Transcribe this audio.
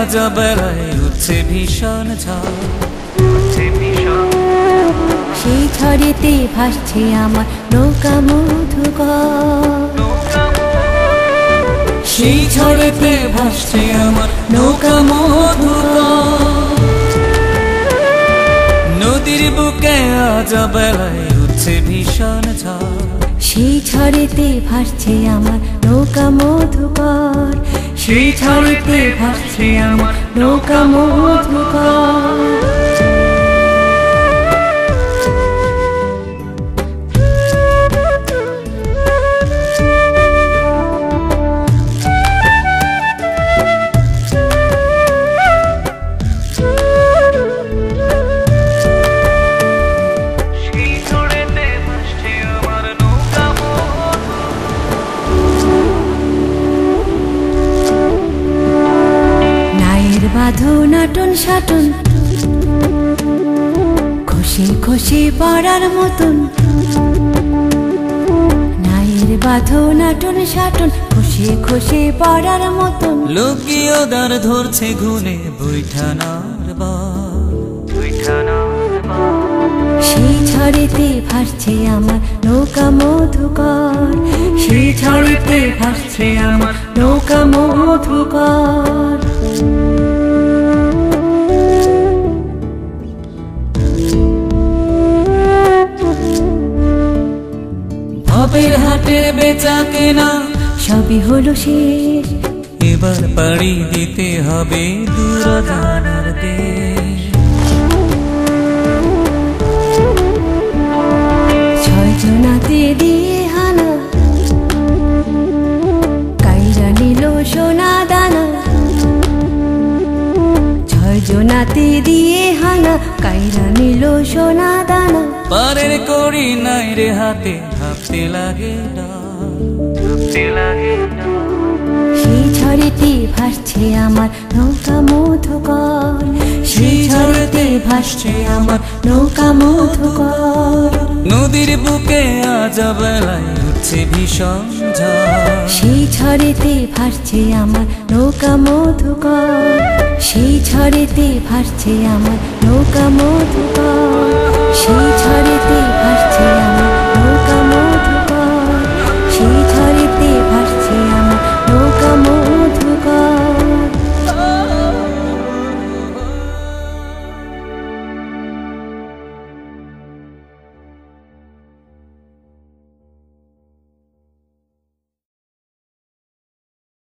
আজ বেলায় উঠছে ভীষণ ঝড়। সেই ঝড়েতে ভাসছে আমার নৌকা মধুকর, সেই ঝড়েতে ভাসছে আমার নৌকা মধুকর। নদীর বুকে আজ বেলায় উঠছে ভীষণ ঝড়। সেই ঝড়েতে ভাসছে আমার নৌকা মধুকর, সেই ঝড়েতে ভাসছে আমার নৌকা মধুকর। বাঁধো নাটন সাটন খসে খসে পড়ার মতন, নায়ের বাঁধো নাটন সাটন খসে খসে পড়ার মতন। লোকিও দ্বার ধরছে ঘুনে বৈঠানার সেই ঝড়েতে ভাসছে আমার নৌকা মধুকর, সেই ঝড়েতে ভাসছে আমার নৌকা মধুকর। ভাবের হাটে বেচা কেনা সবই হলো শেষ, এবার পাড়ি দিতে হবে দূর জানার দেশ। ছয়জনাতে দিয়ে হানা কাইরা নিল সোনা দানা, ছয়জনাতে দিয়ে হানা কাইরা নিল সোনা দানা। পারের করি নাই রে হাতে ভাবতে লাগে সেই ঝড়েতে ভাসছে আমার নৌকা মধুকর, সেই ঝড়েতে ভাসছে আমার নৌকা মধুকর। নদীর বুকে আজ বেলায় উঠছে ভীষণ ঝড়। সেই ঝড়েতে ভাসছে আমার নৌকা মধুকর, সেই ঝড়েতে ভাসছে আমার নৌকা মধুকর, সেই ঝড়েতে ভাসছে আমার